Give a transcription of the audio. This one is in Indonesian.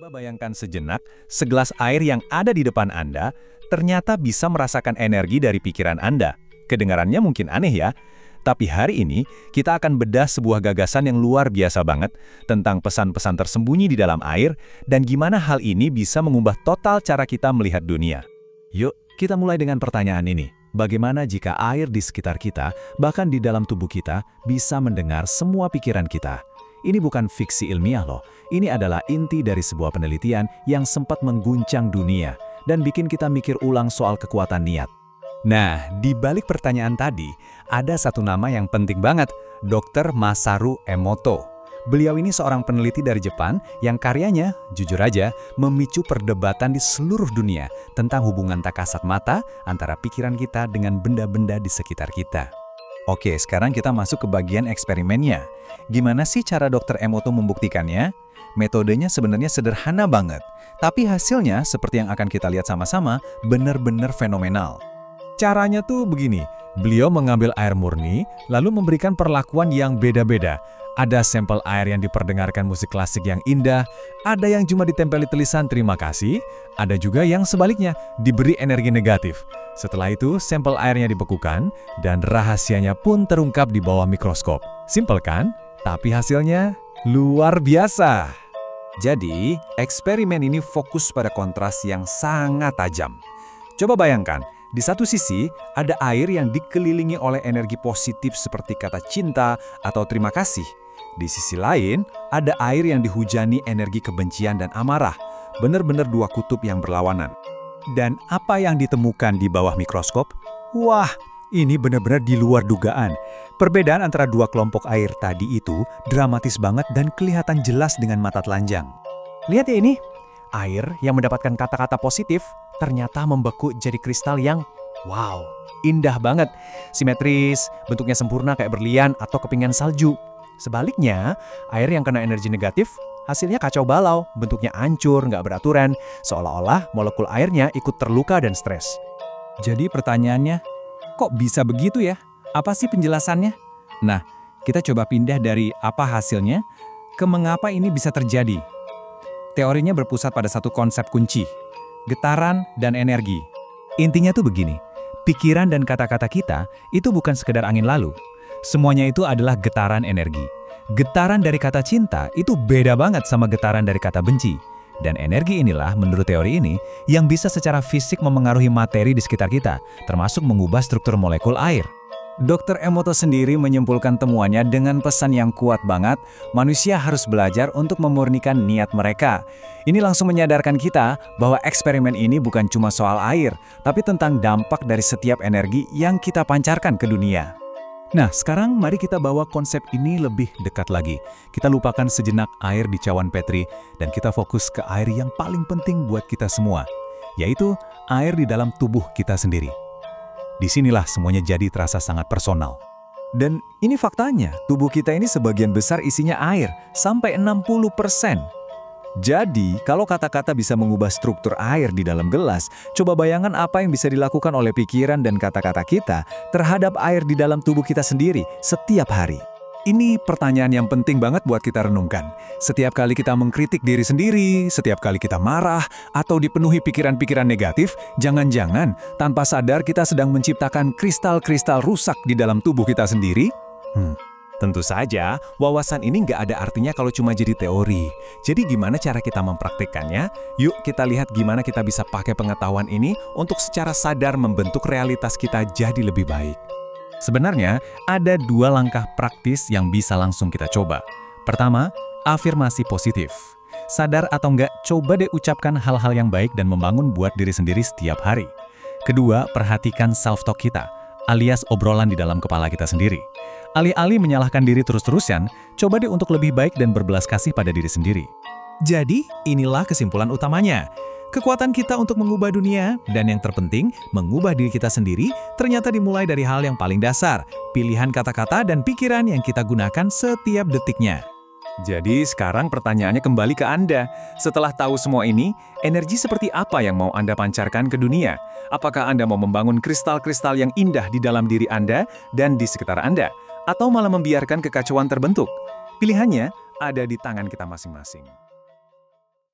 Coba bayangkan sejenak, segelas air yang ada di depan Anda ternyata bisa merasakan energi dari pikiran Anda. Kedengarannya mungkin aneh ya, tapi hari ini kita akan bedah sebuah gagasan yang luar biasa banget tentang pesan-pesan tersembunyi di dalam air dan gimana hal ini bisa mengubah total cara kita melihat dunia. Yuk, kita mulai dengan pertanyaan ini. Bagaimana jika air di sekitar kita, bahkan di dalam tubuh kita, bisa mendengar semua pikiran kita? Ini bukan fiksi ilmiah loh, ini adalah inti dari sebuah penelitian yang sempat mengguncang dunia dan bikin kita mikir ulang soal kekuatan niat. Nah, di balik pertanyaan tadi, ada satu nama yang penting banget, Dr. Masaru Emoto. Beliau ini seorang peneliti dari Jepang yang karyanya, jujur aja, memicu perdebatan di seluruh dunia tentang hubungan tak kasat mata antara pikiran kita dengan benda-benda di sekitar kita. Oke, sekarang kita masuk ke bagian eksperimennya. Gimana sih cara Dr. Emoto membuktikannya? Metodenya sebenarnya sederhana banget, tapi hasilnya seperti yang akan kita lihat sama-sama benar-benar fenomenal. Caranya tuh begini, beliau mengambil air murni, lalu memberikan perlakuan yang beda-beda. Ada sampel air yang diperdengarkan musik klasik yang indah, ada yang cuma ditempeli tulisan terima kasih, ada juga yang sebaliknya, diberi energi negatif. Setelah itu, sampel airnya dibekukan, dan rahasianya pun terungkap di bawah mikroskop. Simpel kan? Tapi hasilnya luar biasa. Jadi, eksperimen ini fokus pada kontras yang sangat tajam. Coba bayangkan, di satu sisi, ada air yang dikelilingi oleh energi positif seperti kata cinta atau terima kasih. Di sisi lain, ada air yang dihujani energi kebencian dan amarah. Benar-benar dua kutub yang berlawanan. Dan apa yang ditemukan di bawah mikroskop? Wah, ini benar-benar di luar dugaan. Perbedaan antara dua kelompok air tadi itu dramatis banget dan kelihatan jelas dengan mata telanjang. Lihat ya ini, air yang mendapatkan kata-kata positif ternyata membeku jadi kristal yang wow, indah banget. Simetris, bentuknya sempurna kayak berlian atau kepingan salju. Sebaliknya, air yang kena energi negatif, hasilnya kacau balau, bentuknya hancur, nggak beraturan, seolah-olah molekul airnya ikut terluka dan stres. Jadi pertanyaannya, kok bisa begitu ya? Apa sih penjelasannya? Nah, kita coba pindah dari apa hasilnya ke mengapa ini bisa terjadi. Teorinya berpusat pada satu konsep kunci, getaran dan energi. Intinya tuh begini, pikiran dan kata-kata kita itu bukan sekedar angin lalu. Semuanya itu adalah getaran energi. Getaran dari kata cinta itu beda banget sama getaran dari kata benci. Dan energi inilah, menurut teori ini, yang bisa secara fisik memengaruhi materi di sekitar kita, termasuk mengubah struktur molekul air. Dr. Emoto sendiri menyimpulkan temuannya dengan pesan yang kuat banget, manusia harus belajar untuk memurnikan niat mereka. Ini langsung menyadarkan kita bahwa eksperimen ini bukan cuma soal air, tapi tentang dampak dari setiap energi yang kita pancarkan ke dunia. Nah, sekarang mari kita bawa konsep ini lebih dekat lagi. Kita lupakan sejenak air di cawan Petri dan kita fokus ke air yang paling penting buat kita semua, yaitu air di dalam tubuh kita sendiri. Disinilah semuanya jadi terasa sangat personal. Dan ini faktanya, tubuh kita ini sebagian besar isinya air, sampai 60%. Jadi, kalau kata-kata bisa mengubah struktur air di dalam gelas, coba bayangkan apa yang bisa dilakukan oleh pikiran dan kata-kata kita terhadap air di dalam tubuh kita sendiri setiap hari. Ini pertanyaan yang penting banget buat kita renungkan. Setiap kali kita mengkritik diri sendiri, setiap kali kita marah, atau dipenuhi pikiran-pikiran negatif, jangan-jangan tanpa sadar kita sedang menciptakan kristal-kristal rusak di dalam tubuh kita sendiri? Tentu saja, wawasan ini nggak ada artinya kalau cuma jadi teori. Jadi gimana cara kita mempraktikkannya? Yuk kita lihat gimana kita bisa pakai pengetahuan ini untuk secara sadar membentuk realitas kita jadi lebih baik. Sebenarnya, ada dua langkah praktis yang bisa langsung kita coba. Pertama, afirmasi positif. Sadar atau nggak, coba deh ucapkan hal-hal yang baik dan membangun buat diri sendiri setiap hari. Kedua, perhatikan self-talk kita, alias obrolan di dalam kepala kita sendiri. Alih-alih menyalahkan diri terus-terusan, coba deh untuk lebih baik dan berbelas kasih pada diri sendiri. Jadi, inilah kesimpulan utamanya. Kekuatan kita untuk mengubah dunia, dan yang terpenting, mengubah diri kita sendiri, ternyata dimulai dari hal yang paling dasar, pilihan kata-kata dan pikiran yang kita gunakan setiap detiknya. Jadi sekarang pertanyaannya kembali ke Anda. Setelah tahu semua ini, energi seperti apa yang mau Anda pancarkan ke dunia? Apakah Anda mau membangun kristal-kristal yang indah di dalam diri Anda dan di sekitar Anda? Atau malah membiarkan kekacauan terbentuk? Pilihannya ada di tangan kita masing-masing.